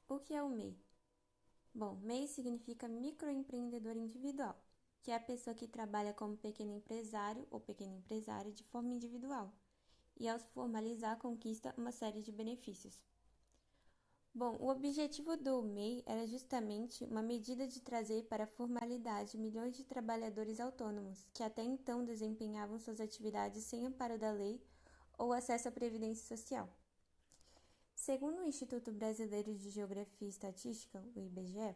O que é o MEI? Bom, MEI significa microempreendedor individual, que é a pessoa que trabalha como pequeno empresário ou pequena empresária de forma individual, e ao se formalizar conquista uma série de benefícios. Bom, o objetivo do MEI era justamente uma medida de trazer para a formalidade milhões de trabalhadores autônomos que até então desempenhavam suas atividades sem amparo da lei ou acesso à previdência social. Segundo o Instituto Brasileiro de Geografia e Estatística, o IBGE,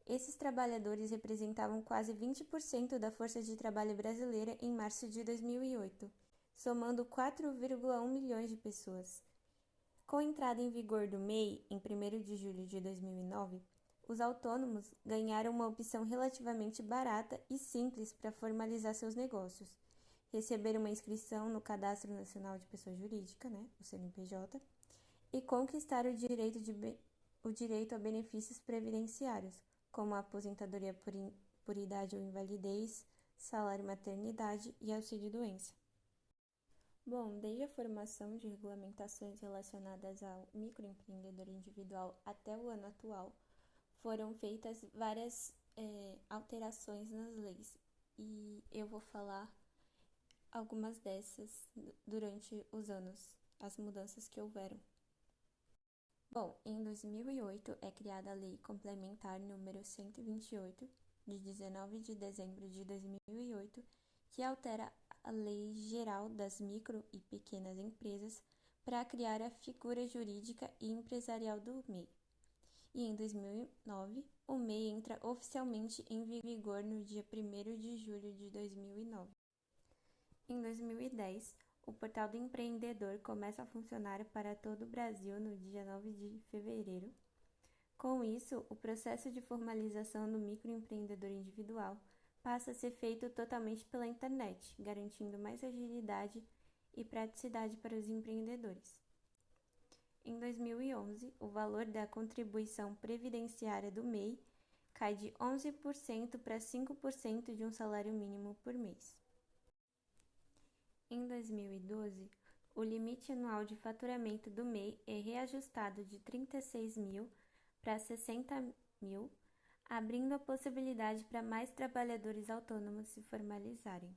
esses trabalhadores representavam quase 20% da força de trabalho brasileira em março de 2008, somando 4,1 milhões de pessoas. Com a entrada em vigor do MEI, em 1º de julho de 2009, os autônomos ganharam uma opção relativamente barata e simples para formalizar seus negócios, receber uma inscrição no Cadastro Nacional de Pessoa Jurídica, o CNPJ, e conquistar o direito a benefícios previdenciários, como a aposentadoria por idade ou invalidez, salário maternidade e auxílio-doença. Bom, desde a formação de regulamentações relacionadas ao microempreendedor individual até o ano atual, foram feitas várias alterações nas leis e eu vou falar algumas dessas durante os anos, as mudanças que houveram. Bom, em 2008 é criada a Lei Complementar número 128, de 19 de dezembro de 2008, que altera a Lei Geral das Micro e Pequenas Empresas para criar a figura jurídica e empresarial do MEI. E em 2009, o MEI entra oficialmente em vigor no dia 1º de julho de 2009. Em 2010, o Portal do Empreendedor começa a funcionar para todo o Brasil no dia 9 de fevereiro. Com isso, o processo de formalização do microempreendedor individual passa a ser feito totalmente pela internet, garantindo mais agilidade e praticidade para os empreendedores. Em 2011, o valor da contribuição previdenciária do MEI cai de 11% para 5% de um salário mínimo por mês. Em 2012, o limite anual de faturamento do MEI é reajustado de 36 mil para 60 mil, abrindo a possibilidade para mais trabalhadores autônomos se formalizarem.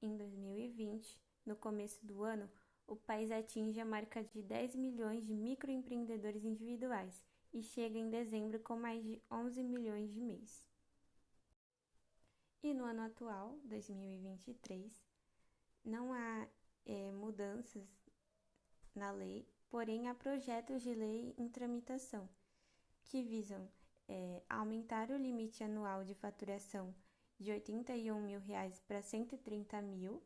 Em 2020, no começo do ano, o país atinge a marca de 10 milhões de microempreendedores individuais e chega em dezembro com mais de 11 milhões de MEIs. E no ano atual, 2023, não há mudanças na lei, porém há projetos de lei em tramitação que visam aumentar o limite anual de faturação de R$ 81 mil para 130 mil,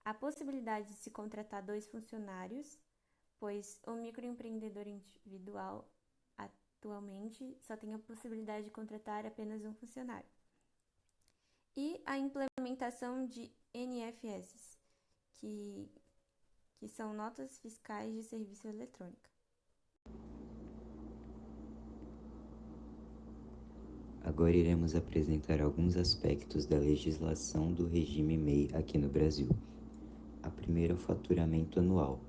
a possibilidade de se contratar 2 funcionários, pois o microempreendedor individual atualmente só tem a possibilidade de contratar apenas um funcionário. E a implementação de NFS, que são notas fiscais de serviço eletrônico. Agora iremos apresentar alguns aspectos da legislação do regime MEI aqui no Brasil. A primeira é o faturamento anual.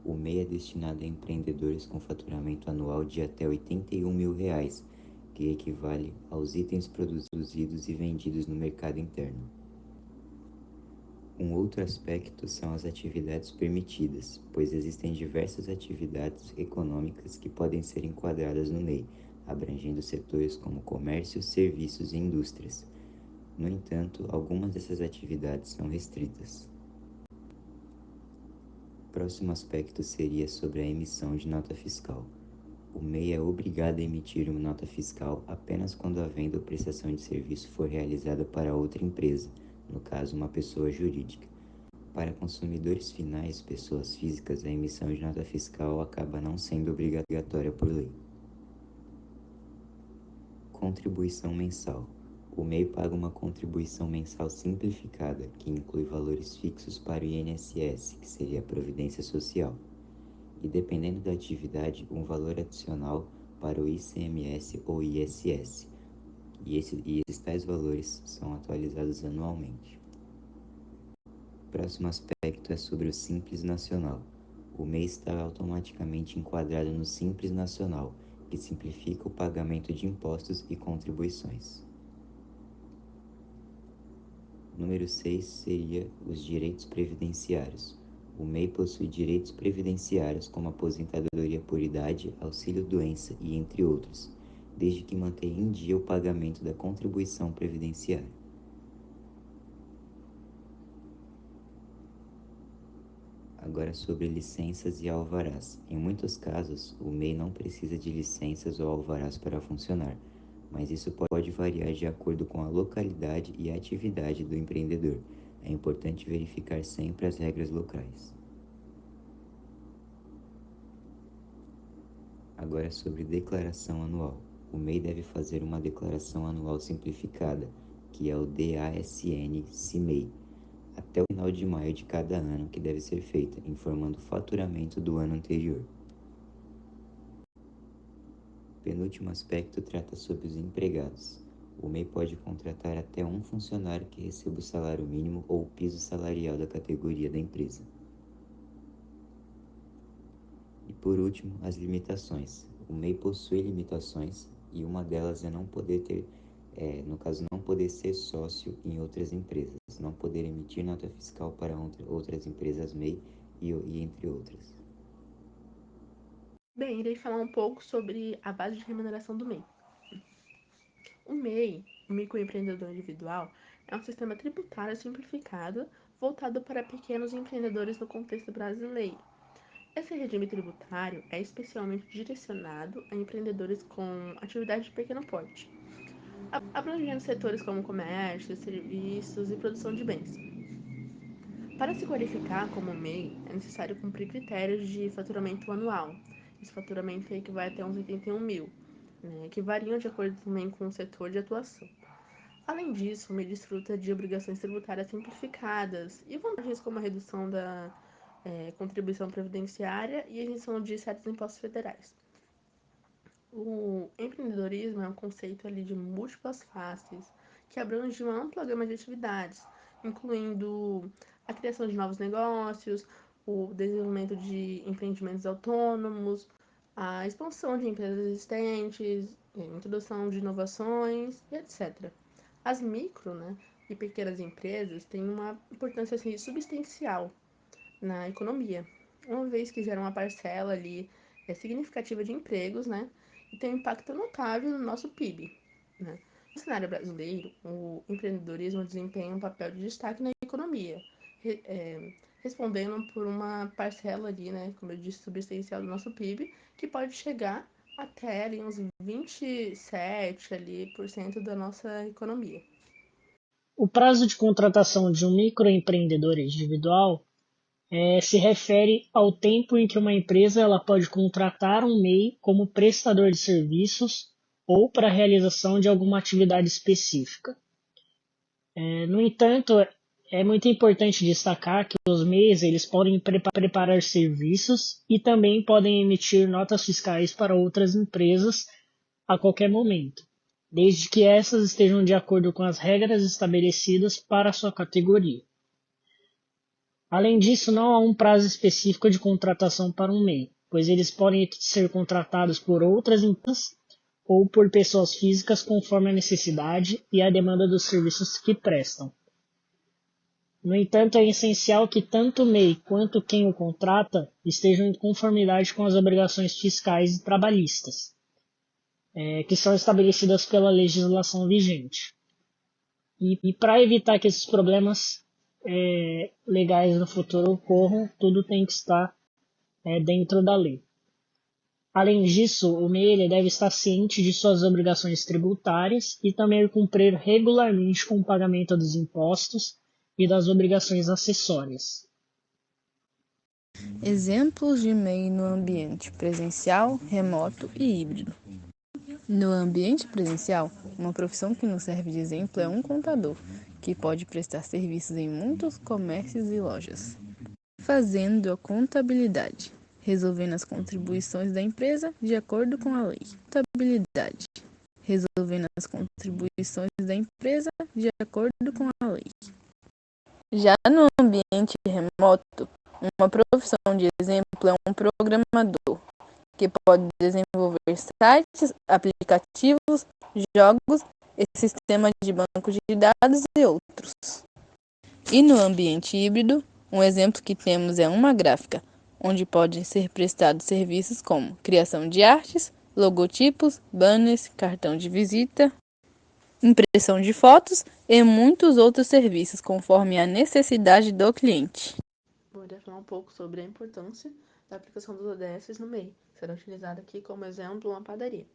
O MEI é destinado a empreendedores com faturamento anual de até R$ 81 mil, que equivale aos itens produzidos e vendidos no mercado interno. Um outro aspecto são as atividades permitidas, pois existem diversas atividades econômicas que podem ser enquadradas no MEI, abrangendo setores como comércio, serviços e indústrias. No entanto, algumas dessas atividades são restritas. O próximo aspecto seria sobre a emissão de nota fiscal. O MEI é obrigado a emitir uma nota fiscal apenas quando a venda ou prestação de serviço for realizada para outra empresa, no caso, uma pessoa jurídica. Para consumidores finais, pessoas físicas, a emissão de nota fiscal acaba não sendo obrigatória por lei. Contribuição mensal. O MEI paga uma contribuição mensal simplificada, que inclui valores fixos para o INSS, que seria a Previdência Social, e dependendo da atividade, um valor adicional para o ICMS ou ISS, e esses tais valores são atualizados anualmente. O próximo aspecto é sobre o Simples Nacional. O MEI está automaticamente enquadrado no Simples Nacional, que simplifica o pagamento de impostos e contribuições. Número 6 seria os direitos previdenciários. O MEI possui direitos previdenciários como aposentadoria por idade, auxílio-doença e entre outros, desde que mantenha em dia o pagamento da contribuição previdenciária. Agora sobre licenças e alvarás. Em muitos casos, o MEI não precisa de licenças ou alvarás para funcionar, mas isso pode variar de acordo com a localidade e a atividade do empreendedor. É importante verificar sempre as regras locais. Agora sobre declaração anual. O MEI deve fazer uma declaração anual simplificada, que é o DASN-CIMEI, até o final de maio de cada ano, que deve ser feita, informando o faturamento do ano anterior. O penúltimo aspecto trata sobre os empregados. O MEI pode contratar até um funcionário que receba o salário mínimo ou o piso salarial da categoria da empresa. E por último, as limitações. O MEI possui limitações e uma delas é não poder não poder ser sócio em outras empresas, não poder emitir nota fiscal para outras empresas MEI e entre outras. Bem, irei falar um pouco sobre a base de remuneração do MEI. O MEI, o microempreendedor individual, é um sistema tributário simplificado voltado para pequenos empreendedores no contexto brasileiro. Esse regime tributário é especialmente direcionado a empreendedores com atividade de pequeno porte, abrangendo setores como comércio, serviços e produção de bens. Para se qualificar como MEI, é necessário cumprir critérios de faturamento anual. Esse faturamento aí que vai até uns 81 mil, né, que variam de acordo também com o setor de atuação. Além disso, o MEI desfruta de obrigações tributárias simplificadas e vantagens como a redução da contribuição previdenciária e a isenção de certos impostos federais. O empreendedorismo é um conceito ali de múltiplas faces que abrange uma ampla gama de atividades, incluindo a criação de novos negócios, o desenvolvimento de empreendimentos autônomos, a expansão de empresas existentes, a introdução de inovações e etc. As micro, e pequenas empresas têm uma importância assim, substancial na economia, uma vez que geram uma parcela ali significativa de empregos, e tem um impacto notável no nosso PIB, né? No cenário brasileiro, o empreendedorismo desempenha um papel de destaque na economia, respondendo por uma parcela ali, como eu disse, substancial do nosso PIB, que pode chegar até ali uns 27% ali, por cento da nossa economia. O prazo de contratação de um microempreendedor individual se refere ao tempo em que uma empresa ela pode contratar um MEI como prestador de serviços ou para a realização de alguma atividade específica. No entanto, é muito importante destacar que os MEIs eles podem preparar serviços e também podem emitir notas fiscais para outras empresas a qualquer momento, desde que essas estejam de acordo com as regras estabelecidas para a sua categoria. Além disso, não há um prazo específico de contratação para um MEI, pois eles podem ser contratados por outras empresas ou por pessoas físicas conforme a necessidade e a demanda dos serviços que prestam. No entanto, é essencial que tanto o MEI quanto quem o contrata estejam em conformidade com as obrigações fiscais e trabalhistas, que são estabelecidas pela legislação vigente. E para evitar que esses problemas legais no futuro ocorram, tudo tem que estar dentro da lei. Além disso, o MEI ele deve estar ciente de suas obrigações tributárias e também cumprir regularmente com o pagamento dos impostos e das obrigações acessórias. Exemplos de MEI no ambiente presencial, remoto e híbrido. No ambiente presencial, uma profissão que nos serve de exemplo é um contador, que pode prestar serviços em muitos comércios e lojas, fazendo a contabilidade, resolvendo as contribuições da empresa de acordo com a lei. Contabilidade, resolvendo as contribuições da empresa de acordo com a lei. Já no ambiente remoto, Uma profissão de exemplo é um programador, que pode desenvolver sites, aplicativos, jogos e sistemas de banco de dados e outros. E no ambiente híbrido, um exemplo que temos é uma gráfica, onde podem ser prestados serviços como criação de artes, logotipos, banners, cartão de visita, impressão de fotos e muitos outros serviços, conforme a necessidade do cliente. Vou falar um pouco sobre a importância da aplicação dos ODS no MEI. Será utilizado aqui como exemplo uma padaria.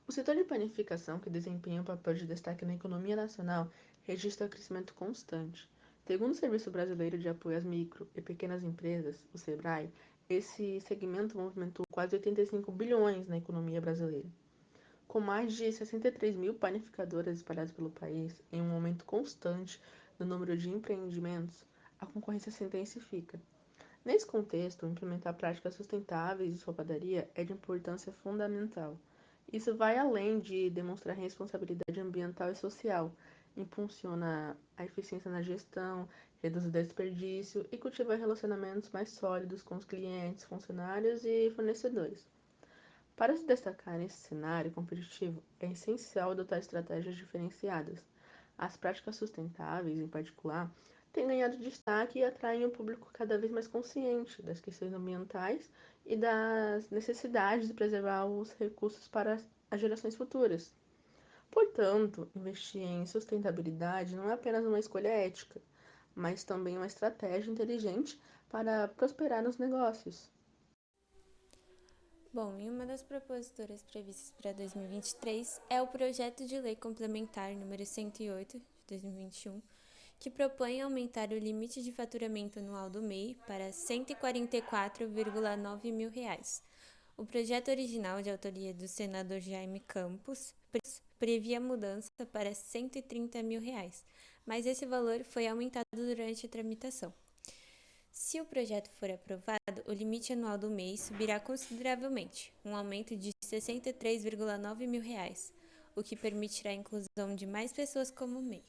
O setor de panificação, que desempenha um papel de destaque na economia nacional, registra crescimento constante. Segundo o Serviço Brasileiro de Apoio às Micro e Pequenas Empresas, o SEBRAE, esse segmento movimentou quase 85 bilhões na economia brasileira. Com mais de 63 mil panificadoras espalhadas pelo país, em um aumento constante no número de empreendimentos, a concorrência se intensifica. Nesse contexto, implementar práticas sustentáveis em sua padaria é de importância fundamental. Isso vai além de demonstrar responsabilidade ambiental e social, impulsiona a eficiência na gestão, reduz o desperdício e cultiva relacionamentos mais sólidos com os clientes, funcionários e fornecedores. Para se destacar nesse cenário competitivo, é essencial adotar estratégias diferenciadas. As práticas sustentáveis, em particular, têm ganhado destaque e atraem um público cada vez mais consciente das questões ambientais e das necessidades de preservar os recursos para as gerações futuras. Portanto, investir em sustentabilidade não é apenas uma escolha ética, mas também uma estratégia inteligente para prosperar nos negócios. Bom, e uma das proposituras previstas para 2023 é o projeto de lei complementar número 108 de 2021, que propõe aumentar o limite de faturamento anual do MEI para R$ 144,9 mil. O projeto original, de autoria do senador Jaime Campos, previa mudança para R$ 130 mil, mas esse valor foi aumentado durante a tramitação. Se o projeto for aprovado, o limite anual do MEI subirá consideravelmente, um aumento de R$ 63,9 mil, o que permitirá a inclusão de mais pessoas como MEI.